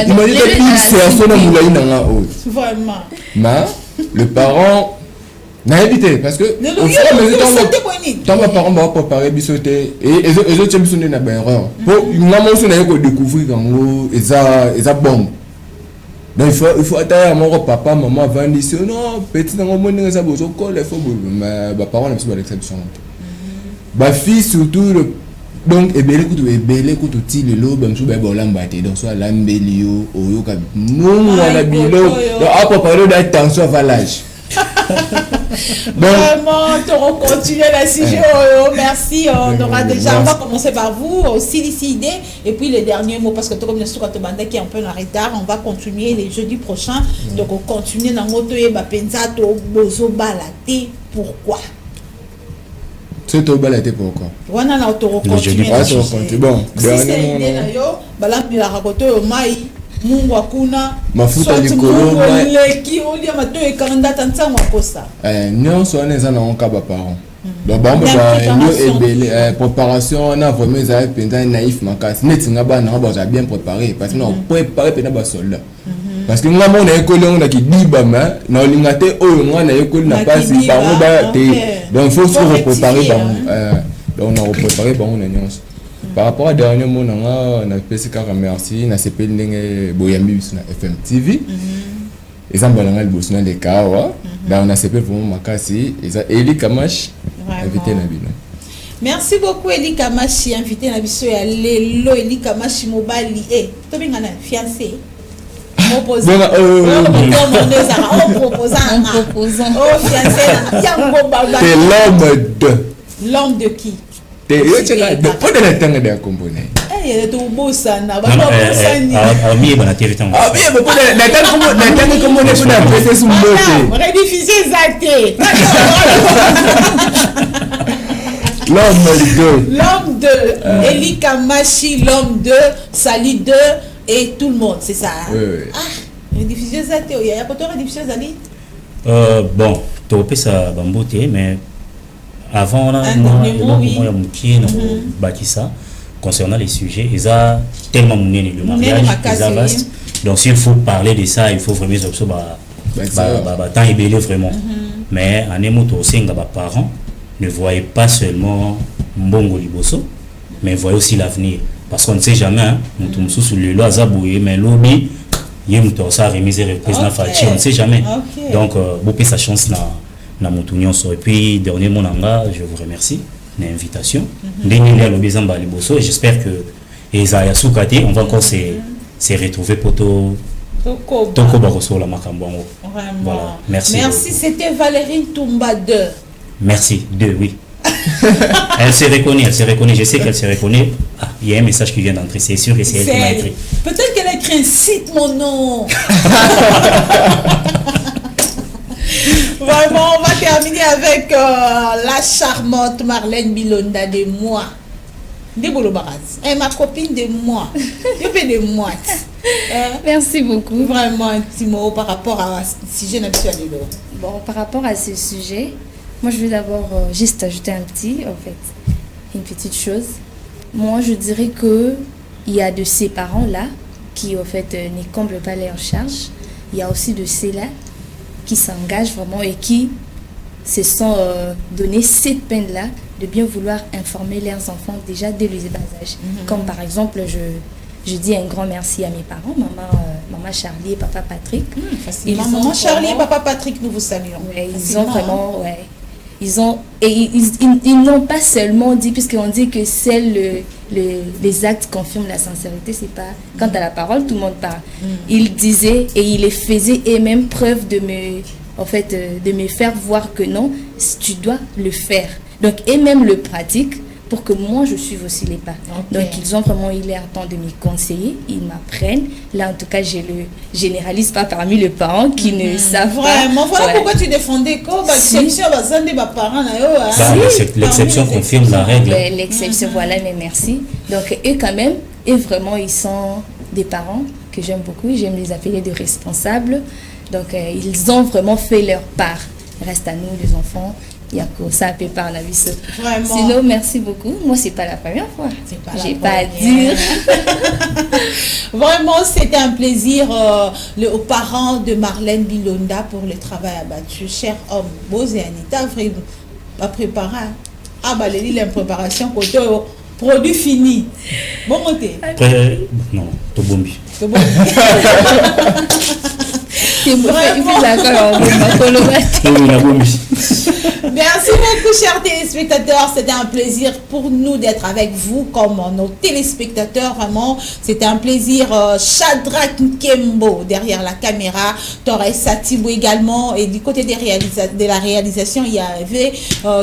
Il m'a dit que c'est à son Moulaï dans la haute. Vraiment. Mais le parent n'a évité parce que tant mes parents m'ont préparé bisoté et les autres sont dans la erreur. Pour une maman on a découvrir en gros et bombe. Donc il faut attendre mon papa maman avant de dire non petit dans mon monde ça besoin coller faut mais mes parents n'ont pas l'exception. Ma fille surtout donc ebele kutu ti lelo ba msu ba bolamba te donc soit lambelio oyo ka non na bilo donc à préparer d'attention à l'âge. Vraiment, tu vas continuer la sujet. Merci. On aura déjà. On va commencer par vous aussi d'ici et puis les derniers mots parce que comme nous qui est un peu en retard, on va continuer les jeudis prochains. Donc on continue dans notre pensato bozo balate. Pourquoi? C'est au balate pourquoi? On a la auto continuer. Bon. Mungu akuna mafuta likolo leki olia mato ekanda tanza mwakosa non so on eza na onka ba parents donc ba ebele préparation na vraiment ça penza naïf makasi netinga ba na ba bien préparé parce que on préparer pena ba soldat parce que nga mona ekole on a ki diba ma na lingate oyo nga na ekole na pasi ba ba te donc faut se préparer donc on a préparé ba on a nyonso. Par rapport à dernier mot, on a fait merci, on a fait le Boyambi sur FM TV. Ils ont balayé le boss dans les cas, on a fait vraiment makasi. Ils ont Eli Kamash invité Nabino. Merci beaucoup Eli Kamashi invité Nabiso et Lelo Eli Kamashi Mobali. Eh, tu bien un fiancé. Opposant. C'est l'homme de. L'homme de qui? De pas de la tanga de componer. Eh, tu bossa na ba bien bon activité. Ah bien, mais pour la tanga comme on est pour apprécier son beauté. Rediffuser Zate. L'homme de Eli Kamashi, l'homme de Sali 2 et tout le monde, c'est ça. Oui. Ah, rediffuser Zate, il y a pas de rediffuser Zali. Bon, tu peux ça bamboté mais avant, on a concernant les sujets, ils ont tellement mené le mariage, ils ont vaste. Donc, s'il faut parler de ça, il faut vraiment temps ébélé vraiment. Mais en émoto aussi, les parents ne voyaient pas seulement Mbongo Liboso, mais voyaient aussi l'avenir. Parce qu'on ne sait jamais, on ne sous le lois aboué, mais l'obi, il y a un remise et président Fachi, on ne sait jamais. Donc, beaucoup sa chance na et puis dernier mon anga je vous remercie de l'invitation et j'espère que Isaiah Soukati on va encore se retrouver pour Toko Barosso la Makambo. Voilà, merci c'était Valérie Toumba 2 merci 2 oui. Elle se reconnaît, je sais qu'elle se reconnaît. Ah, il y a un message qui vient d'entrer, c'est sûr que c'est elle qui m'a écrit. Peut-être qu'elle a écrit un site mon nom. Vraiment, on va terminer avec la charmante Marlène Bilonda de moi. De Bolobaraz. Ma copine de moi. De moi. Merci beaucoup. Vraiment un petit mot par rapport à ce sujet national. Bon, par rapport à ce sujet, moi je vais d'abord juste ajouter une petite chose. Moi je dirais que il y a de ces parents-là qui en fait ne comblent pas leur charge. Il y a aussi de ceux-là qui s'engagent vraiment et qui se sont donné cette peine-là de bien vouloir informer leurs enfants déjà dès le bas âge. Comme par exemple, je dis un grand merci à mes parents, maman Charlie et papa Patrick. Maman Charlie et papa Patrick, nous vous saluons. Ouais, ils ont vraiment, ils n'ont pas seulement dit, puisqu'on dit que les actes confirment la sincérité, c'est pas quant à la parole, tout le monde parle. Ils disaient et ils les faisaient et même preuve de me faire voir que non, tu dois le faire. Donc, et même le pratique pour que moi je suive aussi les pas. Donc ils ont vraiment eu l'air temps de me conseiller, ils m'apprennent. Là en tout cas je le généralise pas parmi les parents qui ne savent pas. Vraiment, voilà pourquoi tu défendais quoi l'exception confirme la règle. L'exception, voilà, mais merci. Donc eux quand même, et vraiment ils sont des parents que j'aime beaucoup, j'aime les appeler des responsables. Donc ils ont vraiment fait leur part. Reste à nous les enfants. Il y a que ça peut par la vie. Vraiment. Sinon, merci beaucoup. Moi, c'est pas la première fois. J'ai pas à dire. Vraiment, c'était un plaisir aux parents de Marlène Bilonda pour le travail abattu. Cher homme, Bose et Anita, va préparer. Ah, bah, l'impréparation, côté produit fini. Bon, côté. Non, Tobombi. Merci beaucoup, chers téléspectateurs. C'était un plaisir pour nous d'être avec vous comme nos téléspectateurs. Vraiment, c'était un plaisir. Shadrach Nkembo derrière la caméra, Torres Satibou également. Et du côté de la réalisation, il y avait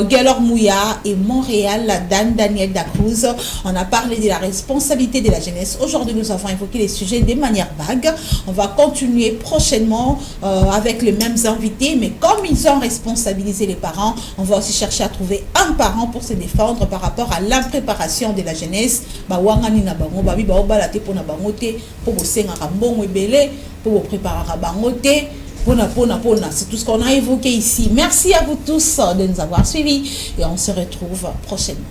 Gaylor Mouya et Montréal, la Daniel Dacruz. On a parlé de la responsabilité de la jeunesse. Aujourd'hui, nous avons évoqué les sujets de manière vague. On va continuer prochainement avec les mêmes invités, mais comme ils ont responsabilisé les parents, on va aussi chercher à trouver un parent pour se défendre par rapport à l'impréparation de la jeunesse. C'est tout ce qu'on a évoqué ici. Merci à vous tous de nous avoir suivis et on se retrouve prochainement.